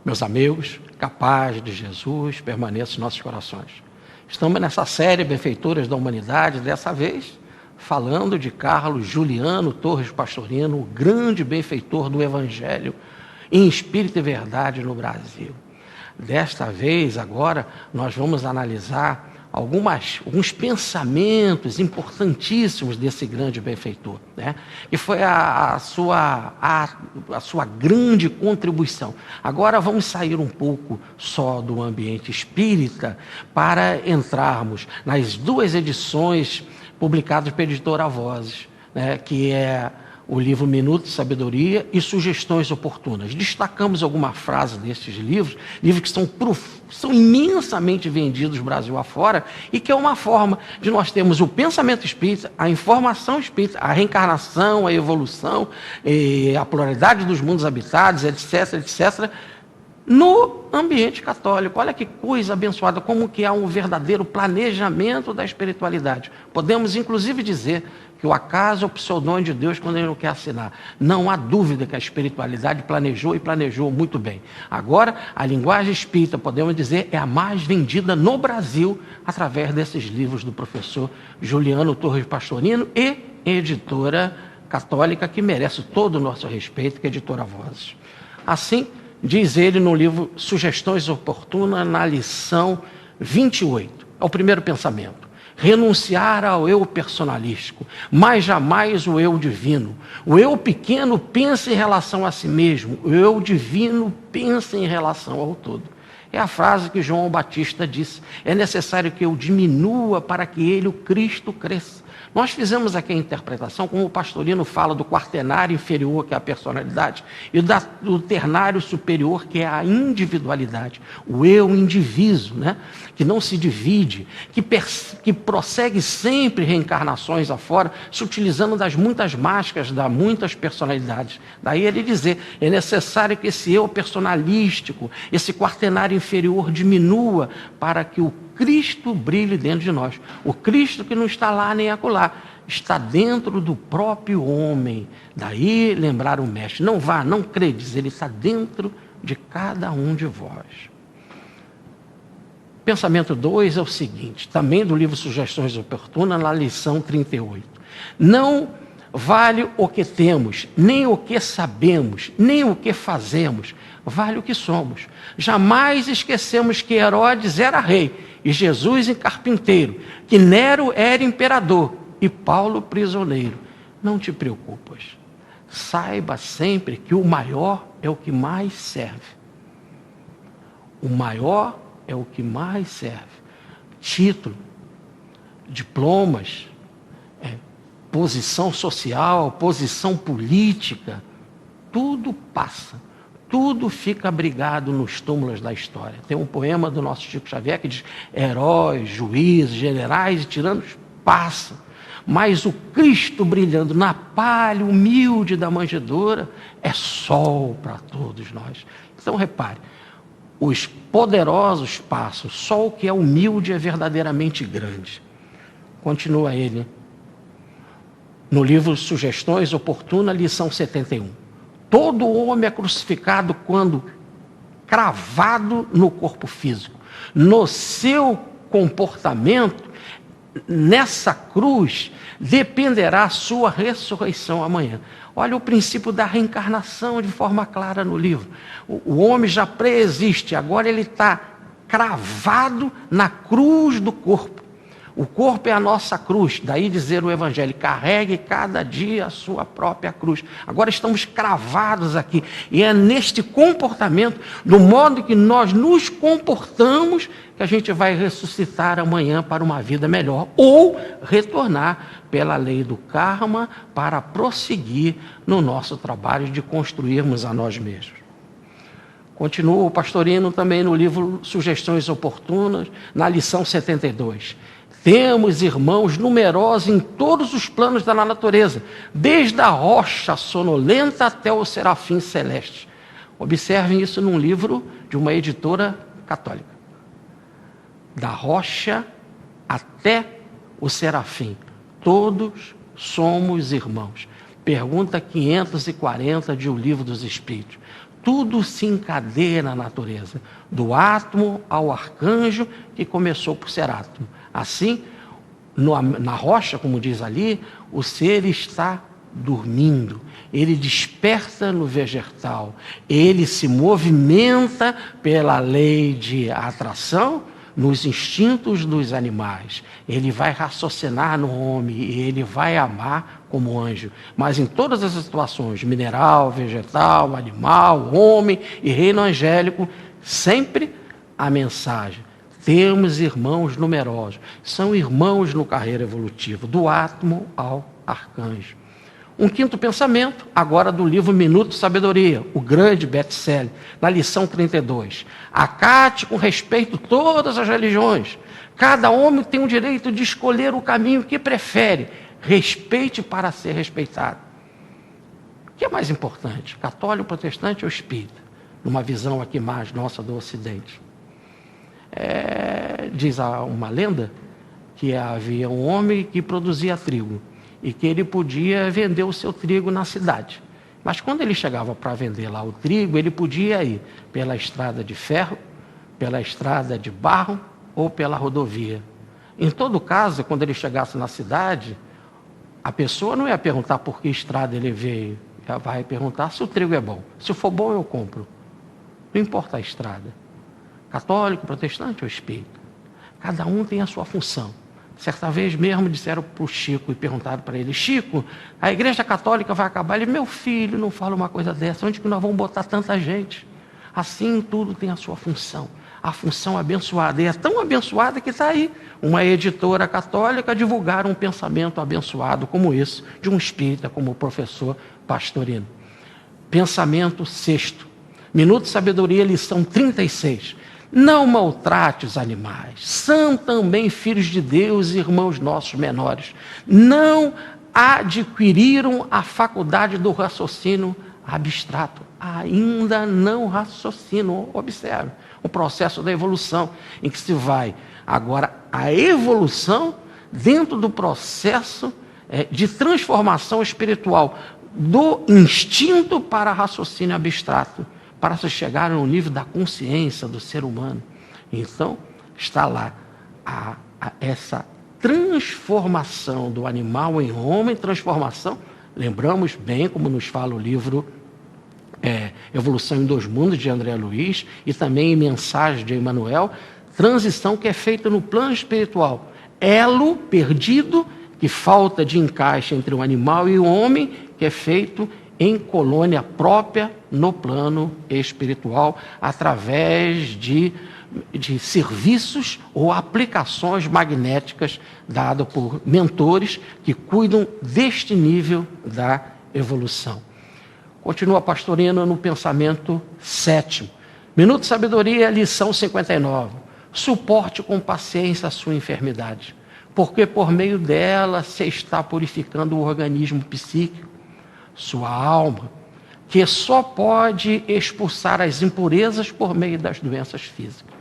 Meus amigos, que a paz de Jesus permaneça em nossos corações. Estamos nessa série Benfeitores da Humanidade, dessa vez falando de Carlos Juliano Torres Pastorino, o grande benfeitor do Evangelho em espírito e verdade no Brasil. Desta vez, agora, nós vamos analisar alguns pensamentos importantíssimos desse grande benfeitor, né? E foi a sua grande contribuição. Agora vamos sair um pouco só do ambiente espírita para entrarmos nas duas edições publicadas pela editora Vozes, né? Que é o livro Minuto de Sabedoria e Sugestões Oportunas. Destacamos alguma frase desses livros que são imensamente vendidos Brasil afora, e que é uma forma de nós termos o pensamento espírita, a informação espírita, a reencarnação, a evolução, a pluralidade dos mundos habitados, etc., etc., no ambiente católico. Olha que coisa abençoada, como que há um verdadeiro planejamento da espiritualidade. Podemos, inclusive, dizer que o acaso é o pseudônimo de Deus quando ele não quer assinar. Não há dúvida que a espiritualidade planejou e planejou muito bem. Agora, a linguagem espírita, podemos dizer, é a mais vendida no Brasil através desses livros do professor Juliano Torres Pastorino e editora católica que merece todo o nosso respeito, que é a editora Vozes. Assim, diz ele no livro Sugestões Oportunas, na lição 28. É o primeiro pensamento. Renunciar ao eu personalístico, mas jamais o eu divino. O eu pequeno pensa em relação a si mesmo, o eu divino pensa em relação ao todo. É a frase que João Batista disse: é necessário que eu diminua para que ele, o Cristo, cresça. Nós fizemos aqui a interpretação, como o Pastorino fala do quaternário inferior, que é a personalidade, e do ternário superior, que é a individualidade, o eu indiviso, né? Que não se divide, que prossegue sempre reencarnações afora, se utilizando das muitas máscaras, das muitas personalidades. Daí ele dizer, é necessário que esse eu personalístico, esse quaternário inferior diminua para que o Cristo brilhe dentro de nós. O Cristo que não está lá nem acolá, está dentro do próprio homem. Daí lembrar o mestre, não vá, não credes, ele está dentro de cada um de vós. Pensamento 2 é o seguinte, também do livro Sugestões Oportunas, na lição 38. Não vale o que temos, nem o que sabemos, nem o que fazemos, vale o que somos. Jamais esquecemos que Herodes era rei, e Jesus carpinteiro, que Nero era imperador, e Paulo prisioneiro. Não te preocupas, saiba sempre que o maior é o que mais serve. O maior é o que mais serve. Título, diplomas, posição social, posição política, tudo passa. Tudo fica abrigado nos túmulos da história. Tem um poema do nosso Chico Xavier que diz: heróis, juízes, generais e tiranos passam, mas o Cristo brilhando na palha humilde da manjedoura é sol para todos nós. Então repare, os poderosos passam, só o que é humilde é verdadeiramente grande. Continua ele no livro Sugestões Oportunas, lição 71. Todo homem é crucificado quando cravado no corpo físico. No seu comportamento, nessa cruz, dependerá a sua ressurreição amanhã. Olha o princípio da reencarnação de forma clara no livro. O homem já preexiste, agora ele está cravado na cruz do corpo. O corpo é a nossa cruz, daí dizer o Evangelho, carregue cada dia a sua própria cruz. Agora estamos cravados aqui, e é neste comportamento, do modo que nós nos comportamos, que a gente vai ressuscitar amanhã para uma vida melhor, ou retornar pela lei do karma para prosseguir no nosso trabalho de construirmos a nós mesmos. Continua o Pastorino também no livro Sugestões Oportunas, na lição 72. Temos irmãos numerosos em todos os planos da natureza, desde a rocha sonolenta até o serafim celeste. Observem isso num livro de uma editora católica. Da rocha até o serafim, todos somos irmãos. pergunta 540 de O Livro dos Espíritos. Tudo se encadeia na natureza, do átomo ao arcanjo, que começou por ser átomo. Assim, na rocha, como diz ali, o ser está dormindo, ele desperta no vegetal, ele se movimenta pela lei de atração nos instintos dos animais, ele vai raciocinar no homem e ele vai amar como anjo, mas em todas as situações, mineral, vegetal, animal, homem e reino angélico, sempre a mensagem: temos irmãos numerosos, são irmãos no carreira evolutiva, do átomo ao arcanjo. Um quinto pensamento, agora do livro Minuto de Sabedoria, o grande best-seller, na lição 32. Acate com respeito todas as religiões. Cada homem tem o direito de escolher o caminho que prefere. Respeite para ser respeitado. O que é mais importante, católico, protestante ou espírita? Numa visão aqui mais nossa do Ocidente. Diz uma lenda que havia um homem que produzia trigo e que ele podia vender o seu trigo na cidade. Mas quando ele chegava para vender lá o trigo, ele podia ir pela estrada de ferro, pela estrada de barro ou pela rodovia. Em todo caso, quando ele chegasse na cidade, a pessoa não ia perguntar por que estrada ele veio, ela vai perguntar se o trigo é bom. Se for bom, eu compro. Não importa a estrada. Católico, protestante ou espírita. Cada um tem a sua função. Certa vez mesmo disseram para o Chico e perguntaram para ele: Chico, a igreja católica vai acabar? Ele: meu filho, não fala uma coisa dessa, onde que nós vamos botar tanta gente? Assim, tudo tem a sua função. A função abençoada, e é tão abençoada que está aí uma editora católica divulgar um pensamento abençoado como esse, de um espírita como o professor Pastorino. Pensamento sexto, Minuto de Sabedoria, lição 36. Não maltrate os animais, são também filhos de Deus e irmãos nossos menores. Não adquiriram a faculdade do raciocínio abstrato, ainda não raciocinam. Observe o processo da evolução, em que se vai agora a evolução dentro do processo de transformação espiritual do instinto para raciocínio abstrato, para se chegar no nível da consciência do ser humano. Então, está lá essa transformação do animal em homem, transformação, lembramos bem, como nos fala o livro Evolução em Dois Mundos, de André Luiz, e também em Mensagem de Emmanuel, transição que é feita no plano espiritual. Elo perdido, que falta de encaixe entre o animal e o homem, que é feito em colônia própria no plano espiritual, através de serviços ou aplicações magnéticas dadas por mentores que cuidam deste nível da evolução. Continua Pastorino no pensamento sétimo. Minuto de Sabedoria, lição 59. Suporte com paciência a sua enfermidade, porque por meio dela se está purificando o organismo psíquico, sua alma, que só pode expulsar as impurezas por meio das doenças físicas.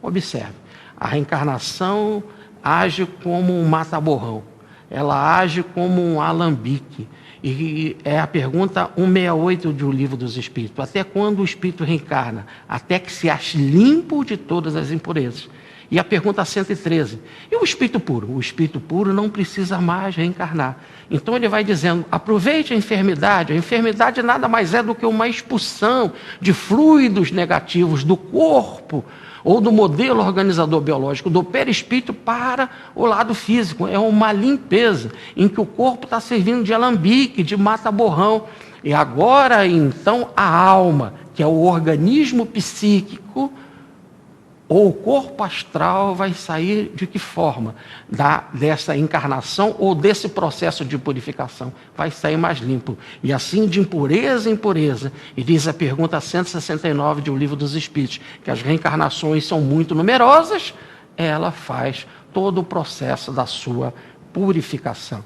Observe, a reencarnação age como um mata-borrão, ela age como um alambique, e é a pergunta 168 do Livro dos Espíritos: até quando o espírito reencarna? Até que se ache limpo de todas as impurezas. E a pergunta 113, e o espírito puro? O espírito puro não precisa mais reencarnar. Então ele vai dizendo: aproveite a enfermidade nada mais é do que uma expulsão de fluidos negativos do corpo, ou do modelo organizador biológico do perispírito para o lado físico. É uma limpeza, em que o corpo está servindo de alambique, de mata-borrão. E agora, então, a alma, que é o organismo psíquico, ou o corpo astral, vai sair de que forma? Dessa encarnação ou desse processo de purificação? Vai sair mais limpo. E assim, de impureza em impureza. E diz a pergunta 169 de O Livro dos Espíritos, que as reencarnações são muito numerosas, ela faz todo o processo da sua purificação.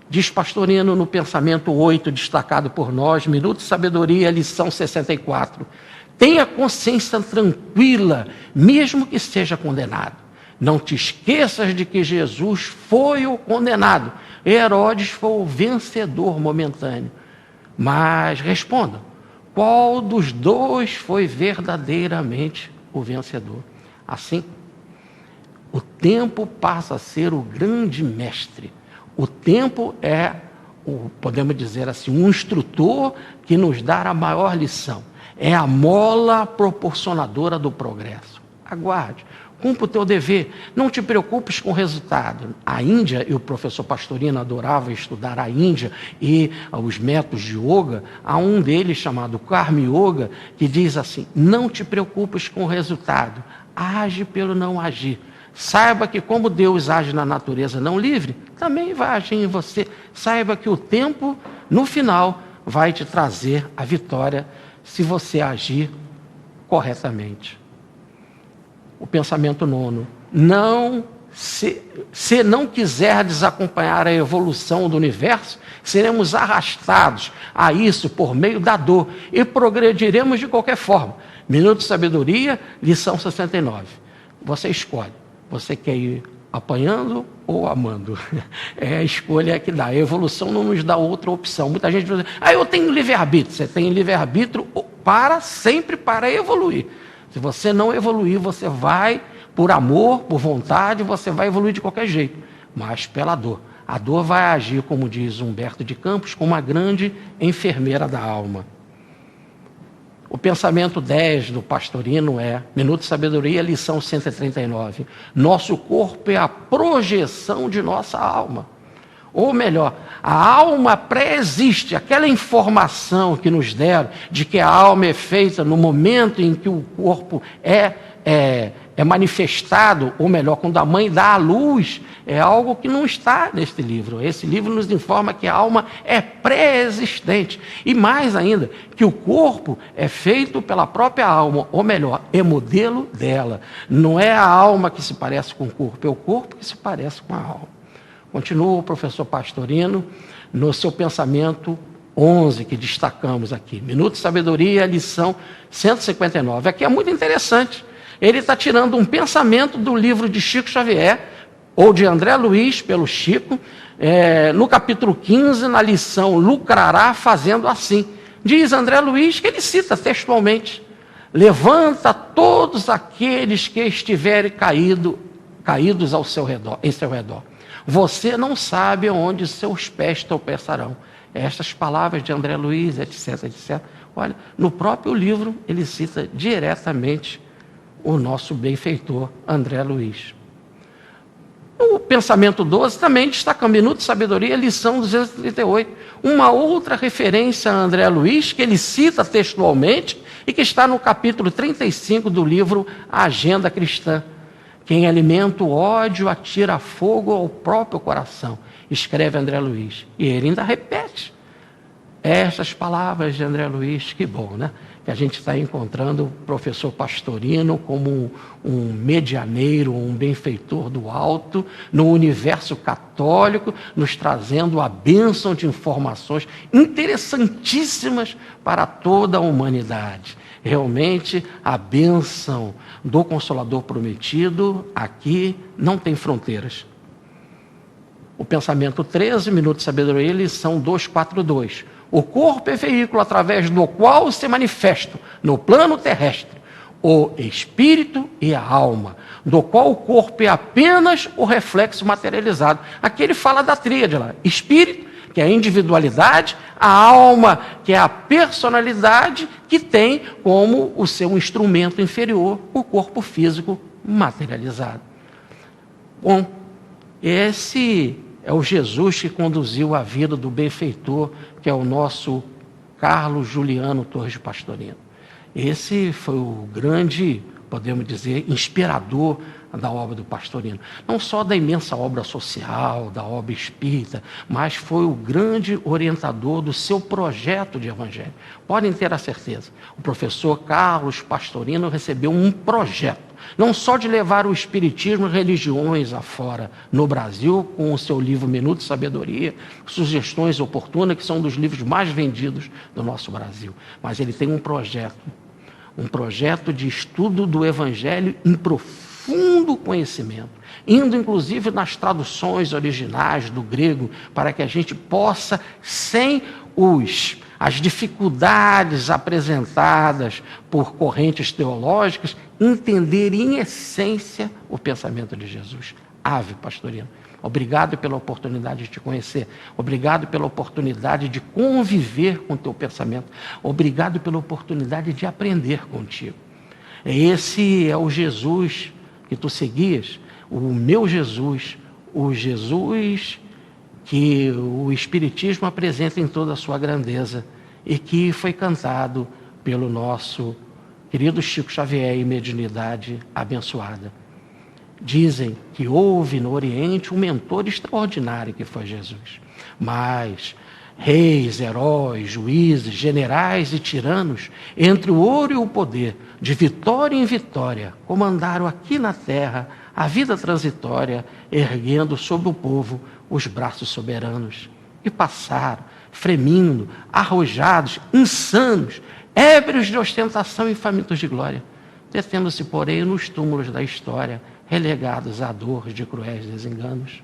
Diz Pastorino no pensamento 8, destacado por nós, Minuto de Sabedoria, lição 64. Tenha consciência tranquila, mesmo que seja condenado. Não te esqueças de que Jesus foi o condenado. Herodes foi o vencedor momentâneo. Mas responda, qual dos dois foi verdadeiramente o vencedor? Assim, o tempo passa a ser o grande mestre. O tempo é, podemos dizer assim, um instrutor que nos dá a maior lição. É a mola proporcionadora do progresso. Aguarde, cumpra o teu dever, não te preocupes com o resultado. A Índia, e o professor Pastorino adorava estudar a Índia e os métodos de yoga, há um deles chamado Karma Yoga, que diz assim, não te preocupes com o resultado, age pelo não agir. Saiba que como Deus age na natureza não livre, também vai agir em você. Saiba que o tempo, no final, vai te trazer a vitória se você agir corretamente. O pensamento nono. Se não quiserdes acompanhar a evolução do universo, seremos arrastados a isso por meio da dor e progrediremos de qualquer forma. Minuto de Sabedoria, lição 69. Você escolhe. Você quer ir apanhando ou amando? É a escolha que dá. A evolução não nos dá outra opção. Muita gente diz, eu tenho livre-arbítrio. Você tem livre-arbítrio sempre para evoluir. Se você não evoluir, você vai, por amor, por vontade, você vai evoluir de qualquer jeito, mas pela dor. A dor vai agir, como diz Humberto de Campos, como uma grande enfermeira da alma. O pensamento 10 do Pastorino é, Minuto de Sabedoria, lição 139. Nosso corpo é a projeção de nossa alma. Ou melhor, a alma pré-existe, aquela informação que nos deram de que a alma é feita no momento em que o corpo é manifestado, ou melhor, quando a mãe dá à luz, é algo que não está neste livro. Esse livro nos informa que a alma é pré-existente. E mais ainda, que o corpo é feito pela própria alma, ou melhor, é modelo dela. Não é a alma que se parece com o corpo, é o corpo que se parece com a alma. Continua o professor Pastorino no seu pensamento 11, que destacamos aqui. Minuto de Sabedoria, lição 159. Aqui é muito interessante. Ele está tirando um pensamento do livro de Chico Xavier, ou de André Luiz, pelo Chico, no capítulo 15, na lição Lucrará fazendo assim. Diz André Luiz, que ele cita textualmente, levanta todos aqueles que estiverem caídos ao seu redor, em seu redor. Você não sabe onde seus pés tropeçarão. Estas palavras de André Luiz, etc, etc. Olha, no próprio livro ele cita diretamente o nosso benfeitor André Luiz. O pensamento 12 também destaca Minuto de Sabedoria, lição 238. Uma outra referência a André Luiz, que ele cita textualmente e que está no capítulo 35 do livro A Agenda Cristã. Quem alimenta o ódio atira fogo ao próprio coração, escreve André Luiz. E ele ainda repete estas palavras de André Luiz. Que bom, né? Que a gente está encontrando o professor Pastorino como um medianeiro, um benfeitor do alto, no universo católico, nos trazendo a bênção de informações interessantíssimas para toda a humanidade. Realmente, a bênção do Consolador prometido aqui não tem fronteiras. O pensamento 13, Minuto de Sabedoria, lição 242. O corpo é veículo através do qual se manifestam no plano terrestre o espírito e a alma, do qual o corpo é apenas o reflexo materializado. Aqui ele fala da tríade lá, espírito, que é a individualidade, a alma, que é a personalidade, que tem como o seu instrumento inferior o corpo físico materializado. Bom, esse é o Jesus que conduziu a vida do benfeitor, que é o nosso Carlos Juliano Torres Pastorino. Esse foi o grande, podemos dizer, inspirador da obra do Pastorino. Não só da imensa obra social, da obra espírita, mas foi o grande orientador do seu projeto de evangelho. Podem ter a certeza. O professor Carlos Pastorino recebeu um projeto, não só de levar o espiritismo e religiões afora no Brasil, com o seu livro Minuto de Sabedoria, Sugestões Oportunas, que são um dos livros mais vendidos do nosso Brasil, mas ele tem um projeto de estudo do evangelho em profundidade, profundo conhecimento, indo inclusive nas traduções originais do grego, para que a gente possa, sem as dificuldades apresentadas por correntes teológicas, entender em essência o pensamento de Jesus. Ave, pastorino. Obrigado pela oportunidade de te conhecer. Obrigado pela oportunidade de conviver com o teu pensamento. Obrigado pela oportunidade de aprender contigo. Esse é o Jesus que tu seguias, o meu Jesus, o Jesus que o Espiritismo apresenta em toda a sua grandeza e que foi cantado pelo nosso querido Chico Xavier e mediunidade abençoada. Dizem que houve no Oriente um mentor extraordinário que foi Jesus. Mas reis, heróis, juízes, generais e tiranos, entre o ouro e o poder, de vitória em vitória, comandaram aqui na terra a vida transitória, erguendo sobre o povo os braços soberanos. E passaram, fremindo, arrojados, insanos, ébrios de ostentação e famintos de glória, detendo-se, porém, nos túmulos da história, relegados à dor de cruéis desenganos.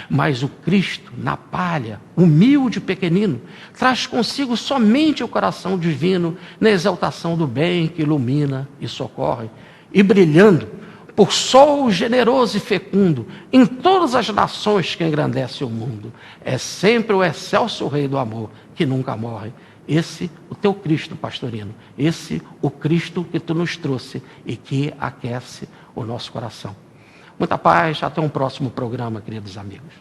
Mas o Cristo, na palha, humilde e pequenino, traz consigo somente o coração divino, na exaltação do bem que ilumina e socorre, e brilhando, por sol generoso e fecundo, em todas as nações que engrandece o mundo. É sempre o excelso Rei do amor, que nunca morre. Esse, o teu Cristo, pastorino. Esse, o Cristo que tu nos trouxe e que aquece o nosso coração. Muita paz, até um próximo programa, queridos amigos.